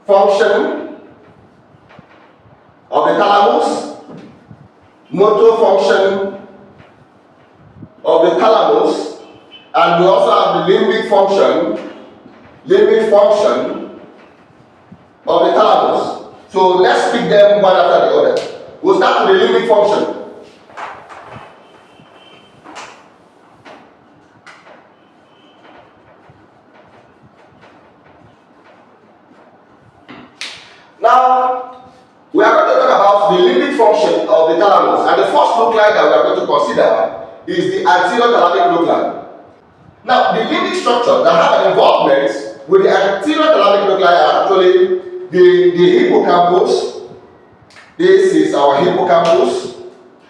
function of the thalamus, motor function of the thalamus, and we also have the limbic function of the thalamus. So let's pick them one after the other. We'll start with the limbic function. Now, we are going to talk about the limbic function of the thalamus, and the first nuclei that we are going to consider is the anterior thalamic nuclei. Now, the limbic structure that have an involvement with the anterior thalamic nuclei are actually the hippocampus. This is our hippocampus,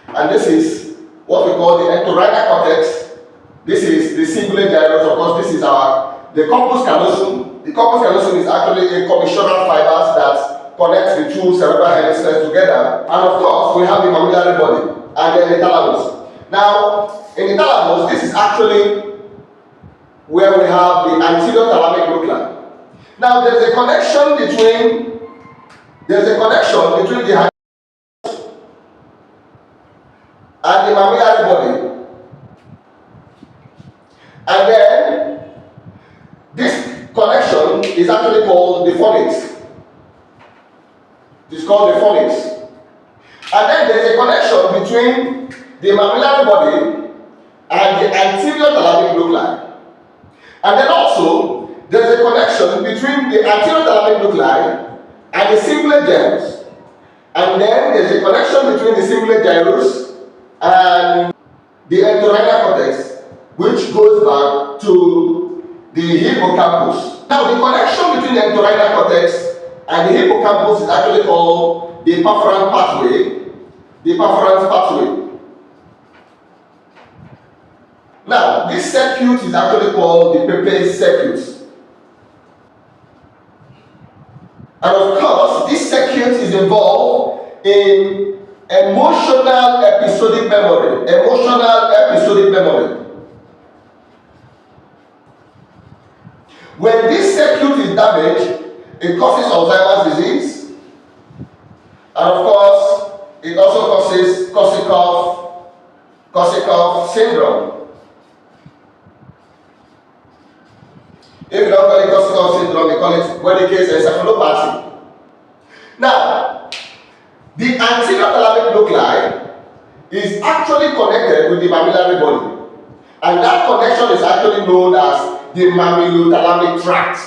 and this is what we call the entorhinal cortex. This is the cingulate gyrus. Of course, this is the corpus callosum. The corpus callosum is actually a commissural fibers that connects the two cerebral hemispheres together. And of course, we have the mammillary body and then the thalamus. Now, in the thalamus, this is actually where we have the anterior thalamic nuclei. Now, there's a connection between the and the mammillary body. And then this connection is actually called the fornix. It's called the fornix. And then there's a connection between the mammillary body and the anterior thalamic nuclei. And then also there's a connection between the anterior thalamic nuclei and the cingulate gyrus. And then there's a connection between the cingulate gyrus and the entorhinal cortex, which goes back to the hippocampus. Now, the connection between the entorhinal cortex and the hippocampus is actually called the perforant pathway. The perforant pathway. Now, this circuit is actually called the Pepe circuit. And of course, this circuit is involved in emotional episodic memory. When this circuit is damaged, it causes Alzheimer's disease, and of course, it also causes Korsakoff syndrome. If you don't call it Korsakoff syndrome, they call it Wernicke's encephalopathy. Now, the anterior thalamic nuclei is actually connected with the mammillary body, and that connection is actually known as the mammillothalamic tract.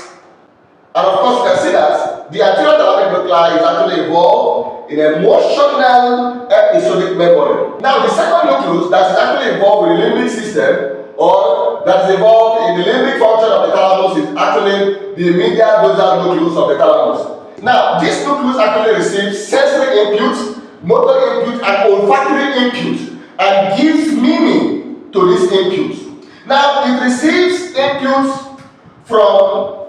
And of course, you can see that the anterior thalamic nuclei is actually involved in emotional episodic memory. Now, the second nucleus that is actually involved with the limbic system, or that is involved in the limbic function of the thalamus, is actually the medial dorsal nucleus of the thalamus. Now, this nucleus actually receives sensory input, motor input, and olfactory input, and gives meaning to this input. Now, it receives input from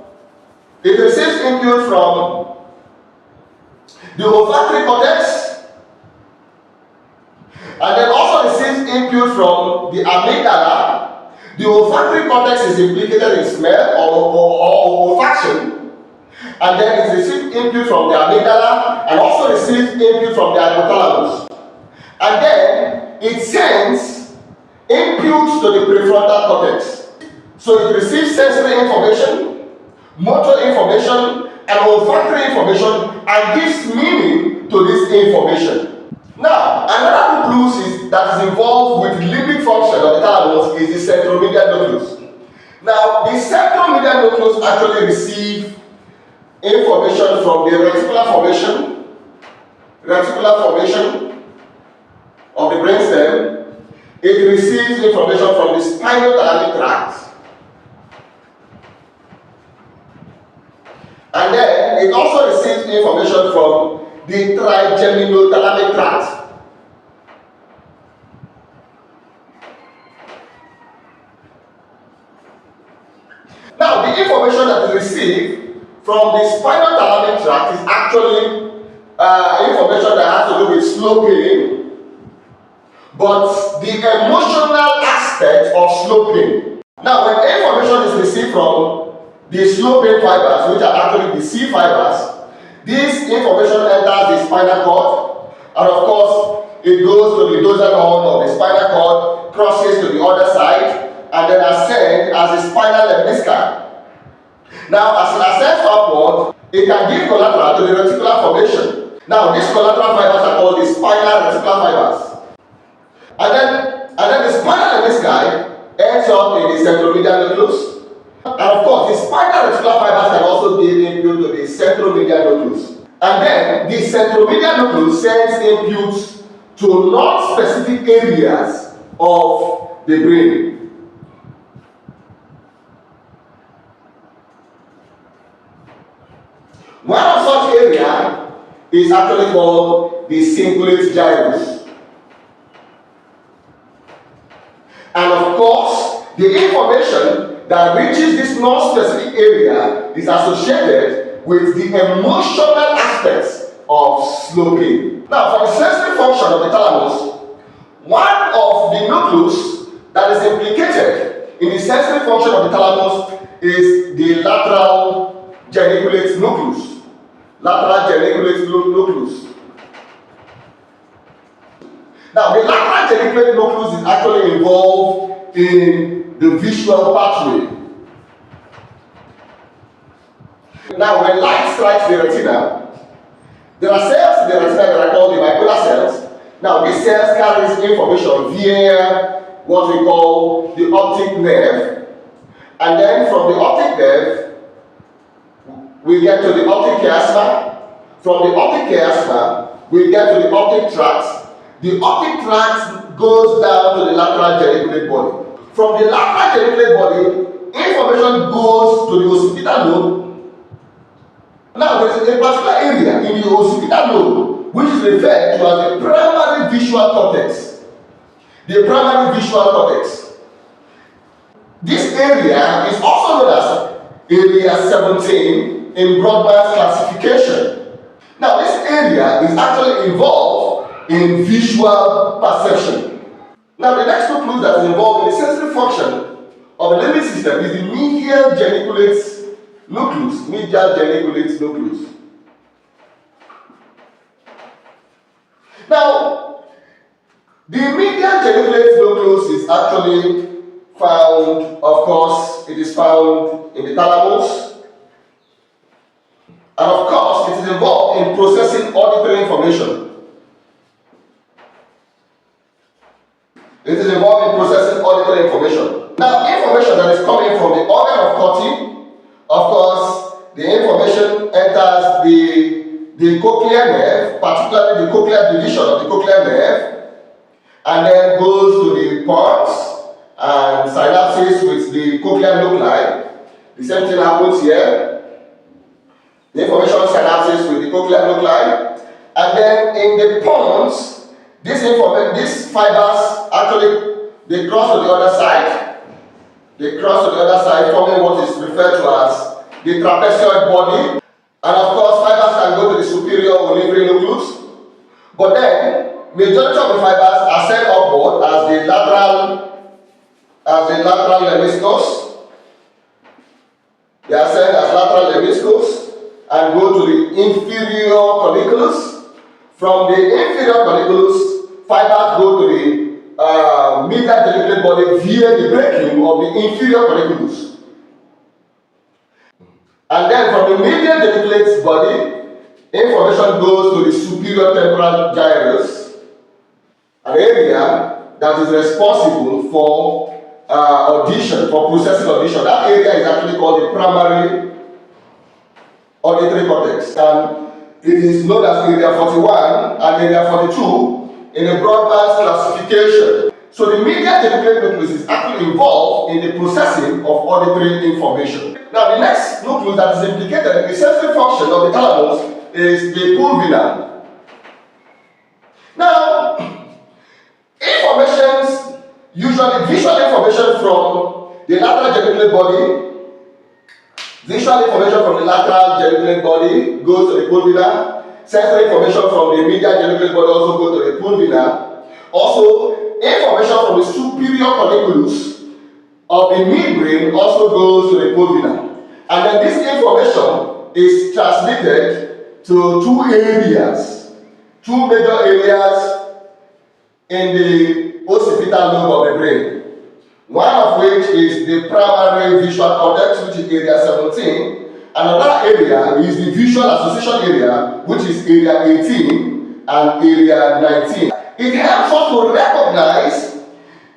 the olfactory cortex, and then also receives input from the amygdala. The olfactory cortex is implicated in smell or olfaction. And then it receives input from the amygdala and also receives input from the hypothalamus. And then it sends input to the prefrontal cortex. So it receives sensory information, motor information, and olfactory information, and gives meaning to this information. Now, another nucleus that is involved with the limbic function of the thalamus is the centromedial nucleus. Now, the centromedial nucleus actually receives information from the reticular formation of the brainstem. It receives information from the spinal thalamic tract, and then it also receives information from the trigeminothalamic tract. Now, the information that is received from the spinal thalamic tract is actually information that has to do with slow pain, but the emotional aspect of slow pain. Now, when information is received from the slow pain fibers, which are actually the C fibers, This information enters the spinal cord, and of course, it goes to the dorsal horn of the spinal cord, crosses to the other side, and then ascends as the spinal lemniscus. Now, as it ascends upward, it can give collateral to the reticular formation. Now, these collateral fibers are called the spinal reticular fibers. And then the spinal lemniscus ends up in the centromedial nucleus. And of course, the spinal reticular fibers can also give input to the centromedial nucleus. And then the centromedial nucleus sends inputs to non-specific areas of the brain. One of such areas is actually called the cingulate gyrus. And of course, the information that reaches this non-specific area is associated with the emotional aspects of slow pain. Now, for the sensory function of the thalamus, one of the nucleus that is implicated in the sensory function of the thalamus is the lateral geniculate nucleus. Lateral geniculate nucleus. Now, the lateral geniculate nucleus is actually involved in the visual pathway. Now, when light strikes the retina, there are cells in the retina that are called the bipolar cells. Now, these cells carry information via what we call the optic nerve, and then from the optic nerve, we get to the optic chiasma. From the optic chiasma, we get to the optic tract. The optic tract goes down to the lateral geniculate body. From the lateral geniculate body, information goes to the occipital lobe. Now, there is a particular area in the occipital lobe which is referred to as the primary visual cortex. The primary visual cortex. This area is also known as area 17 in Brodmann's classification. Now, this area is actually involved in visual perception. Now, the next nucleus that is involved in the sensory function of the limbic system is the medial geniculate nucleus. Medial geniculate nucleus. Now, the medial geniculate nucleus is actually found, of course, it is found in the thalamus. And of course, it is involved in processing auditory information. It is involved in processing auditory information. Now, information that is coming from the organ of Corti, of course, the information enters the cochlear nerve, particularly the cochlear division of the cochlear nerve, and then goes to the pons and synapses with the cochlear nuclei. The same thing happens here. The information synapses with the cochlear nuclei, and then in the pons, these fibers actually they cross to the other side. They cross to the other side, forming what is referred to as the trapezoid body. And of course, fibers can go to the superior olivary nucleus. But then, majority of the fibers are sent upward as the lateral lemniscus. They are sent as lateral lemniscus and go to the inferior colliculus. From the inferior colliculus, fibers go to the medial geniculate body via the brachium of the inferior colliculus. And then from the medial geniculate body, information goes to the superior temporal gyrus, an area that is responsible for audition, for processing audition. That area is actually called the primary auditory cortex, and it is known as area 41 and area 42 in the Brodmann's classification. So the medial geniculate nucleus is actually involved in the processing of auditory information. Now, the next nucleus that is implicated in the sensory function of the thalamus is the pulvina. Now, usually visual information from the lateral geniculate body, goes to the pulvina. Sensory information from the medial geniculate body also goes to the pulvina. Also, information from the superior colliculus of the midbrain also goes to the pulvina. And then this information is transmitted to two areas, two major areas in the occipital lobe of the brain. One of which is the primary visual cortex, which is area 17. Another area is the visual association area, which is area 18 and area 19. It helps us to recognize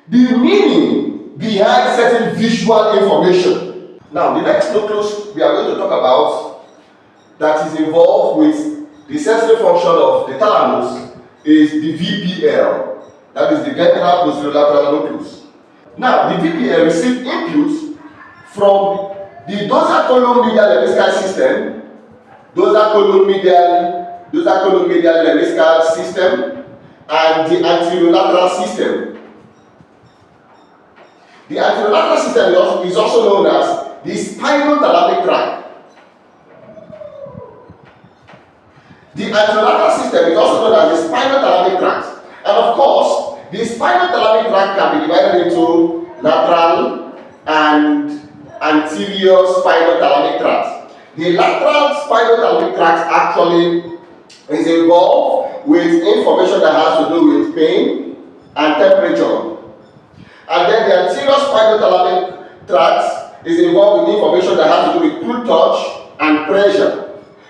the meaning behind certain visual information. Now, the next nucleus we are going to talk about that is involved with the sensory function of the thalamus is the VPL, that is the ventral posterolateral nucleus. Now, the VPL receives inputs from the dorsal column medial lemniscal system, dorsal column medial lemniscal system, and the anterolateral system. The anterolateral system is also known as the spinothalamic tract. The anterolateral system is also known as the spinothalamic tract. And of course, the spinothalamic tract can be divided into lateral and anterior spinothalamic tract. The lateral spinothalamic tract actually is involved with information that has to do with pain and temperature. And then the anterior spinothalamic tract is involved with information that has to do with cool touch and pressure.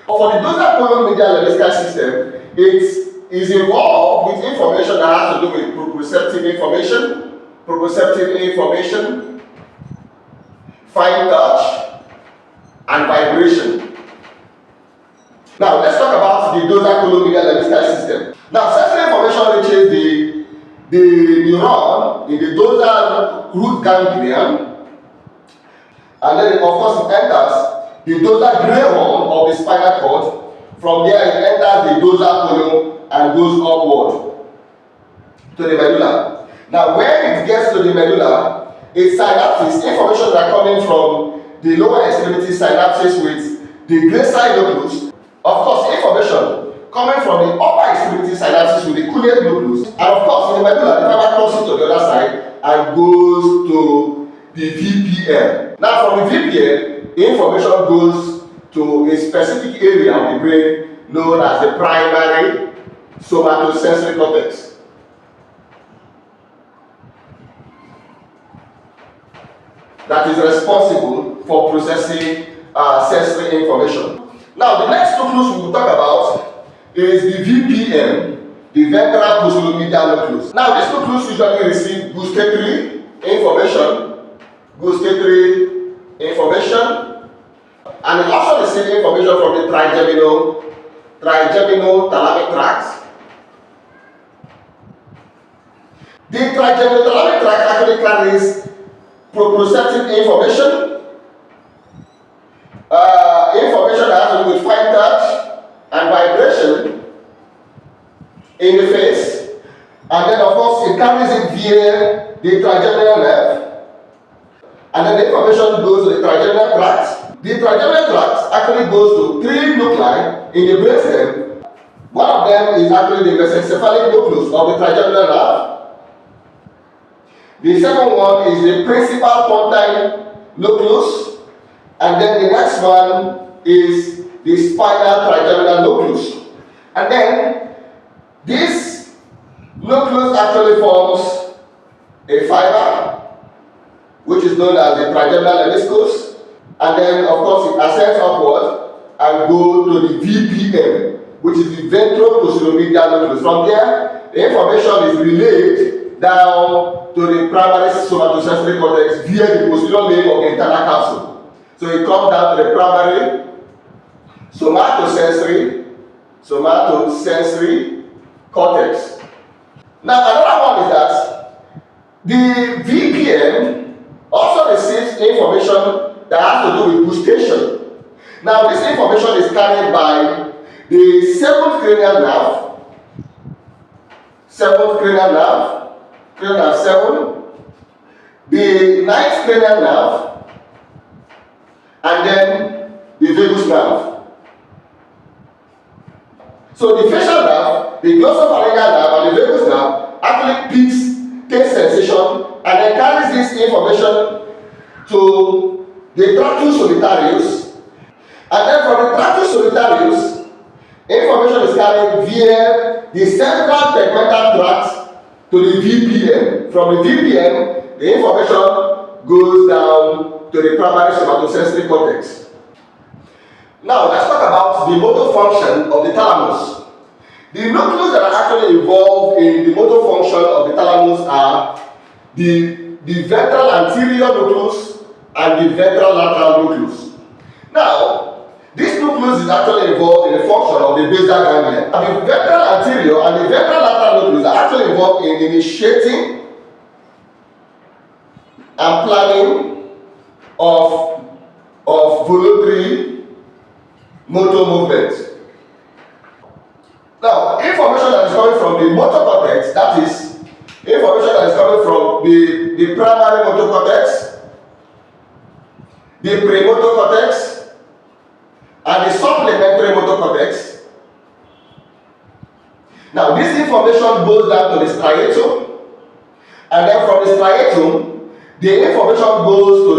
For the dorsal column medial lemniscal system, it is involved with information that has to do with proprioceptive information, fine touch, and vibration. Now, let's talk about the dorsal column medial lemniscal system. Now, sensory information reaches the neuron in the dorsal root ganglion, and then, of course, it enters the dorsal gray horn of the spinal cord. From there, it enters the dorsal column and goes upward to the medulla. Now, when it gets to the medulla, its synapses, information that are coming from the lower extremity synapses with the gracile nucleus. Of course, information coming from the upper extremity synapses with the cuneate nucleus. And of course, in the medulla, the fiber crosses to the other side and goes to the VPL. Now, from the VPL, information goes to a specific area of the brain known as the primary somatosensory cortex. That is responsible for processing sensory information. Now, the next nucleus we will talk about is the VPM, the ventral posteromedial nucleus. Now, this nucleus usually receives gustatory information, and it also receives information from the trigeminal thalamic tract. The trigeminal thalamic tract actually carries proprioceptive information, information that has to do with fine touch and vibration in the face, and then of course it carries it via the trigeminal nerve, and then the information goes to the trigeminal tract. The trigeminal tract actually goes to three nuclei in the brainstem. One of them is actually the mesencephalic nucleus of the trigeminal nerve. The second one is the principal pontine nucleus, and then the next one is the spinal trigeminal nucleus. And then this nucleus actually forms a fiber, which is known as the trigeminal lemniscus, and then of course it ascends upward and goes to the VPM, which is the ventral posteromedial nucleus. From there, the information is relayed down to the primary somatosensory cortex via the posterior limb of the internal capsule. So it comes down to the primary somatosensory cortex. Now, another one is that the VPM also receives information that has to do with gustation. Now, this information is carried by the seventh cranial nerve 7, the ninth cranial nerve, and then the vagus nerve. So the facial nerve, the glossopharyngeal nerve, and the vagus nerve actually picks taste sensation and then carries this information to the tractus solitarius, and then from the tractus solitarius carried via the central tegmental tract to the VPM. From the VPM, the information goes down to the primary somatosensory cortex. Now, let's talk about the motor function of the thalamus. The nucleus that are actually involved in the motor function of the thalamus are the ventral anterior nucleus and the ventral lateral nucleus. Now, this nucleus is actually involved in the function of the basal ganglia. And the ventral anterior and the ventral lateral nucleus are actually involved in initiating and planning of voluntary motor movements. Now, information that is coming from the motor cortex, that is, information that is coming from the primary motor cortex, the premotor cortex, and the supplementary motor cortex. Now, this information goes down to the striatum, and then from the striatum, the information goes to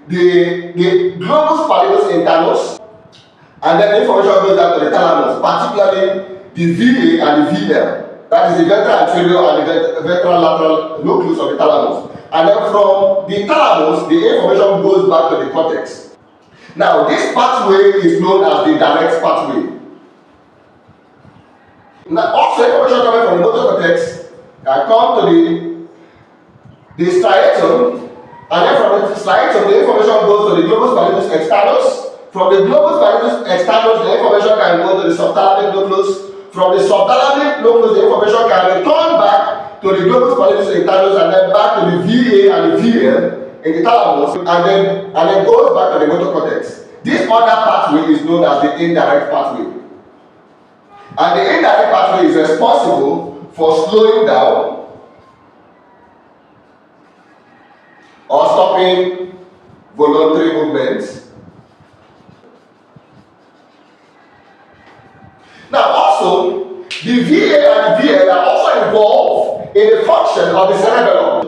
the globus pallidus internus, and then the information goes down to the thalamus, particularly the VA and the VL. That is the ventral anterior and the ventral lateral nucleus of the thalamus. And then from the thalamus, the information goes back to the cortex. Now, this pathway is known as the direct pathway. Now, also information coming from the motor cortex can come to the striatum, and then from the striatum, the information goes to the globus pallidus externus. From the globus pallidus externus, the information can go to the subthalamic nucleus. From the subthalamic nucleus, the information can return back to the globus pallidus internus and then back to the VA and the VL in the thalamus, and then goes back to the motor cortex. This other pathway is known as the indirect pathway. And the indirect pathway is responsible for slowing down or stopping voluntary movements. Now, also, the VA and the VL are also involved in the function of the cerebellum.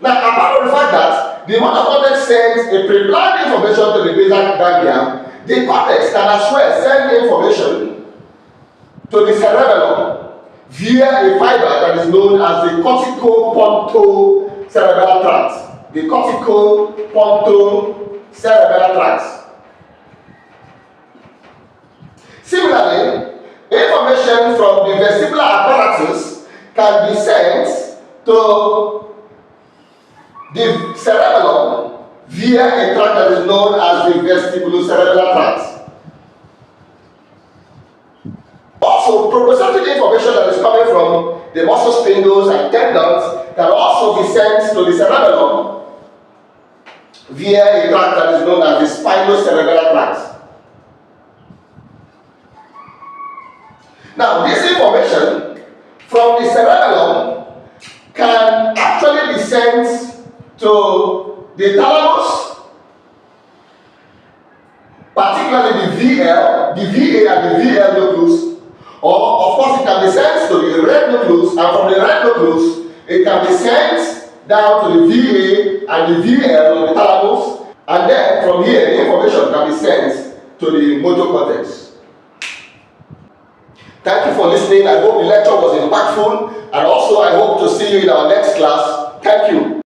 Now, apart from the fact that the motor cortex sends a pre-planned information to the basal ganglia, the cortex can as well send information to the cerebellum via a fiber that is known as the cortico-pontocerebellar tract. The cortico-pontocerebellar tract. Similarly, information from the vestibular apparatus can be sent to the cerebellum via a tract that is known as the vestibulocerebellar tract. Also, proprioceptive information that is coming from the muscle spindles and tendons can also be sent to the cerebellum via a tract that is known as the spinocerebellar tract. Now, this information from the cerebellum can actually be sent to the thalamus, particularly the VA and the VL nucleus, or of course it can be sent to the red nucleus, and from the red nucleus it can be sent down to the VA and the VL of the thalamus, and then from here the information can be sent to the motor cortex. Thank you for listening. I hope the lecture was impactful, and also I hope to see you in our next class. Thank you.